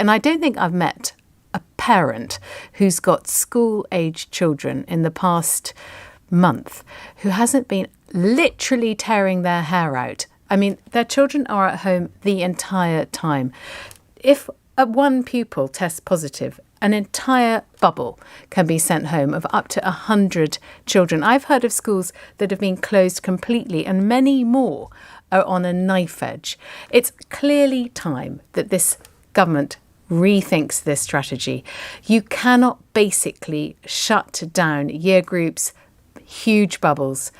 And I don't think I've met a parent who's got school-aged children in the past month who hasn't been literally tearing their hair out. I mean, their children are at home the entire time. If one pupil tests positive, an entire bubble can be sent home of up to 100 children. I've heard of schools that have been closed completely, and many more are on a knife edge. It's clearly time that this government rethinks this strategy. You cannot basically shut down year groups, huge bubbles,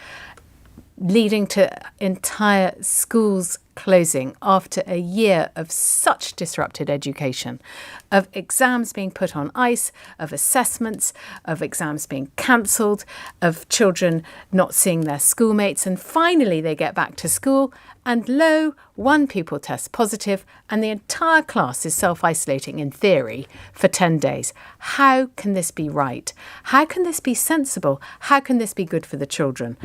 leading to entire schools closing after a year of such disrupted education, of exams being put on ice, of assessments, of exams being cancelled, of children not seeing their schoolmates, and finally they get back to school and lo, one pupil tests positive and the entire class is self-isolating in theory for 10 days. How can this be right? How can this be sensible? How can this be good for the children?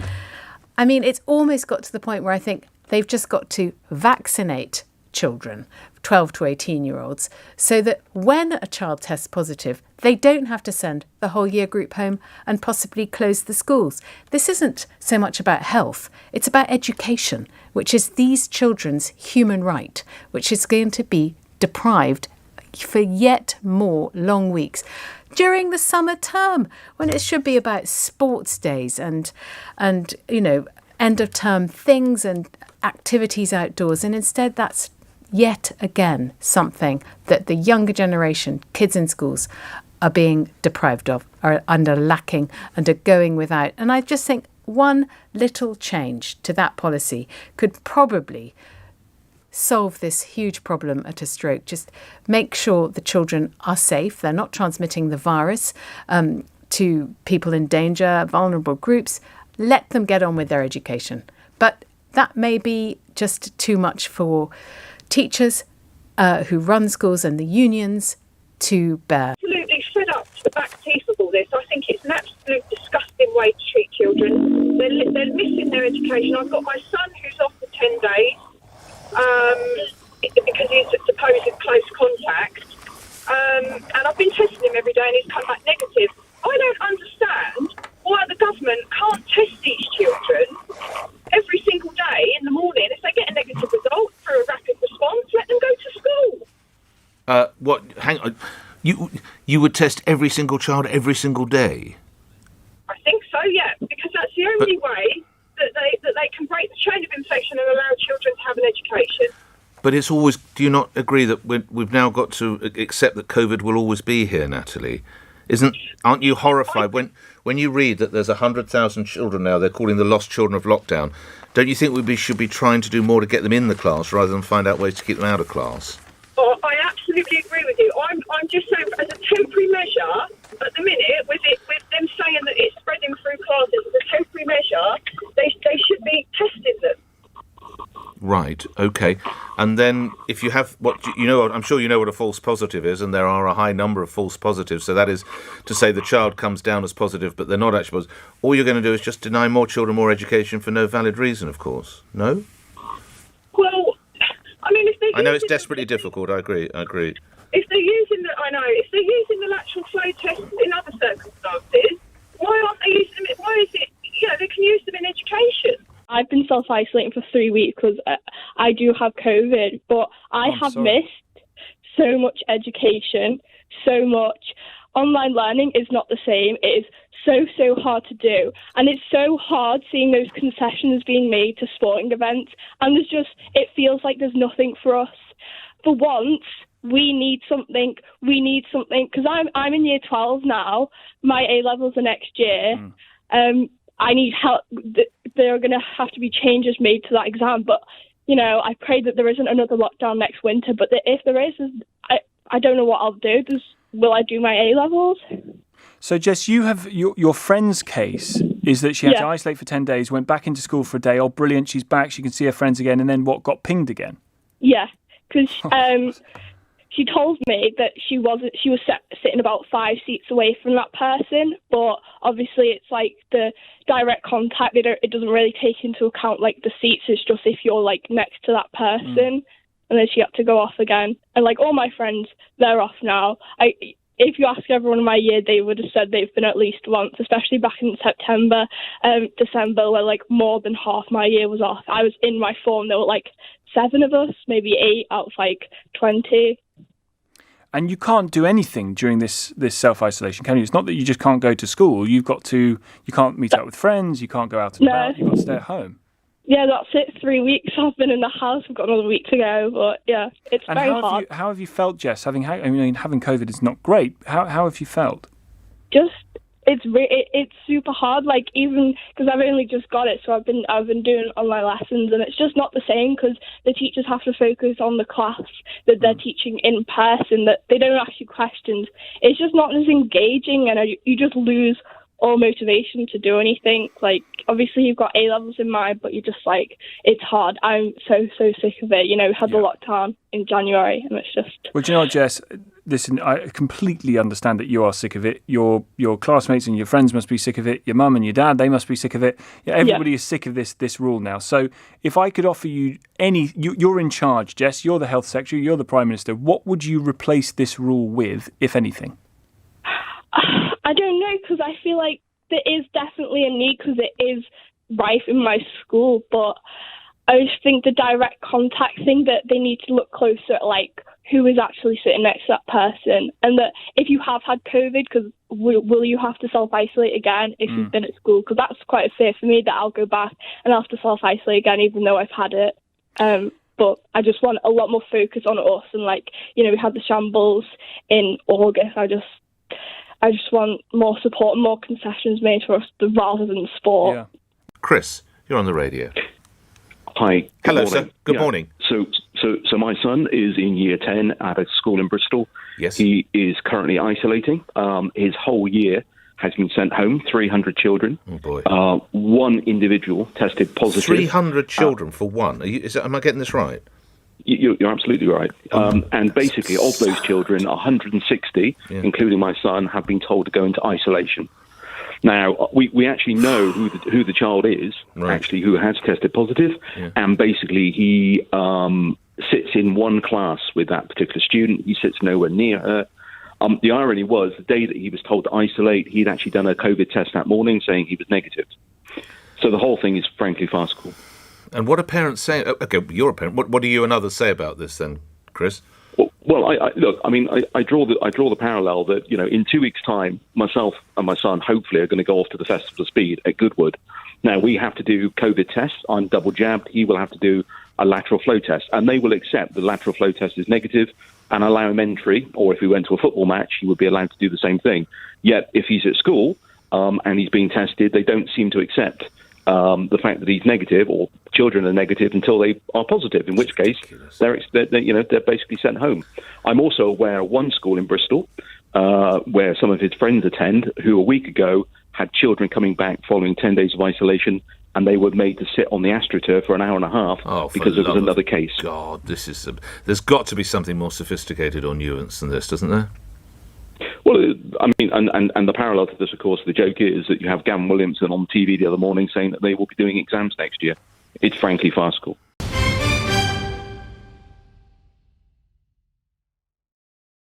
I mean, it's almost got to the point where I think they've just got to vaccinate children, 12 to 18-year-olds, so that when a child tests positive, they don't have to send the whole year group home and possibly close the schools. This isn't so much about health, it's about education, which is these children's human right, which is going to be deprived for yet more long weeks during the summer term, when it should be about sports days and you know, end of term things and activities outdoors. And instead, that's yet again something that the younger generation, kids in schools, are being deprived of, are under lacking and are going without. And I just think one little change to that policy could probably solve this huge problem at a stroke. Just make sure the children are safe, they're not transmitting the virus to people in danger, vulnerable groups. Let them get on with their education. But that may be just too much for teachers who run schools and the unions to bear. Absolutely fed up to the back teeth of all this. I think it's an absolute disgusting way to treat children. They're missing their education. I've got my son who's off for 10 days because he's a supposed close contact. And I've been testing him every day and he's come back negative. I don't understand why the government can't test these children every single day in the morning. If they get a negative result through a rapid response, let them go to school. What? Hang on. You would test every single child every single day? I think so, yeah, because that's the only way that they can break the chain of infection and allow children to have an education. But it's always... Do you not agree that we've now got to accept that COVID will always be here, Natalie? Aren't you horrified when you read that there's 100,000 children now they're calling the lost children of lockdown? Don't you think we should be trying to do more to get them in the class rather than find out ways to keep them out of class? Oh, I absolutely agree with you. I'm just saying, as a temporary measure, at the minute, with them saying that it's spreading through classes, as a temporary measure, they should be testing them. Right, OK. And then if you have I'm sure you know what a false positive is, and there are a high number of false positives. So that is to say the child comes down as positive, but they're not actually positive. All you're going to do is just deny more children more education for no valid reason, of course. No? Well, I mean, if they're I know it's desperately difficult. I agree. If they're using the lateral flow tests in other circumstances, why aren't they using them? Why is it? They can use them in education. I've been self-isolating for 3 weeks because I do have COVID, but I have missed so much education, so much. Online learning is not the same. It is so hard to do. And it's so hard seeing those concessions being made to sporting events. And it feels like there's nothing for us. For once, we need something, because I'm in year 12 now. My A-levels are next year. I need help. There are going to have to be changes made to that exam. But, I pray that there isn't another lockdown next winter. But if there is, I don't know what I'll do. Will I do my A-levels? So, Jess, you have your friend's case is that she had to isolate for 10 days, went back into school for a day. Oh, brilliant, she's back. She can see her friends again. And then got pinged again? Yeah, because she told me that she was sitting about 5 seats away from that person, but obviously it's like the direct contact. It doesn't really take into account like the seats. It's just if you're like next to that person. and then she had to go off again. And like all my friends, they're off now. If you ask everyone in my year, they would have said they've been at least once, especially back in September, December, where like more than half my year was off. I was in my form. There were like 7 of us, maybe 8 out of like 20. And you can't do anything during this self-isolation, can you? It's not that you just can't go to school. You can't meet up with friends. You can't go out and about. You've got to stay at home. Yeah, that's it. 3 weeks I've been in the house. We've got another week to go. But yeah, it's very hard. How have you felt, Jess? Having COVID is not great. How have you felt? Just it's super hard. Like even because I've only just got it, so I've been doing online lessons, and it's just not the same because the teachers have to focus on the class that they're teaching in person. That they don't ask you questions. It's just not as engaging, and you just lose all motivation to do anything. Like obviously you've got A-levels in mind, but you're just like, it's hard. I'm so sick of it. We had the lockdown in January, and it's just... Well, do you know what, Jess? Listen, I completely understand that you are sick of it. Your classmates and your friends must be sick of it. Your mum and your dad, they must be sick of it. Everybody is sick of this rule now. So if I could offer you you're in charge, Jess, you're the health secretary, you're the Prime Minister, what would you replace this rule with, if anything? I don't know, because I feel like there is definitely a need because it is rife in my school, but I just think the direct contact thing, that they need to look closer at like who is actually sitting next to that person, and that if you have had COVID, because will you have to self-isolate again if you've been at school? Because that's quite a fear for me, that I'll go back and I'll have to self-isolate again even though I've had it. But I just want a lot more focus on us, and like, we had the shambles in August. I just want more support and more concessions made for us rather than sport. Yeah. Chris, you're on the radio. Hi. Hello, sir. Good morning. So my son is in year 10 at a school in Bristol. Yes. He is currently isolating. His whole year has been sent home, 300 children. Oh, boy. One individual tested positive. 300 children for one? Am I getting this right? You're absolutely right. And basically, of those children, 160, including my son, have been told to go into isolation. Now, we actually know who the child is, actually, who has tested positive. Yeah. And basically, he sits in one class with that particular student. He sits nowhere near her. The irony was, the day that he was told to isolate, he'd actually done a COVID test that morning saying he was negative. So the whole thing is frankly farcical. And what are parents saying? Okay, you're a parent. What do you and others say about this then, Chris? Well, I draw the parallel that, in 2 weeks' time, myself and my son hopefully are going to go off to the Festival of Speed at Goodwood. Now, we have to do COVID tests. I'm double jabbed. He will have to do a lateral flow test, and they will accept the lateral flow test is negative and allow him entry, or if he went to a football match, he would be allowed to do the same thing. Yet, if he's at school and he's being tested, they don't seem to accept the fact that he's negative, or children are negative until they are positive, in which case they're basically sent home. I'm also aware of one school in Bristol where some of his friends attend, who a week ago had children coming back following 10 days of isolation, and they were made to sit on the AstroTurf for an hour and a half because there was another case. God, there's got to be something more sophisticated or nuanced than this, doesn't there? Well, I mean, and the parallel to this, of course, the joke is that you have Gavin Williamson on TV the other morning saying that they will be doing exams next year. It's frankly farcical.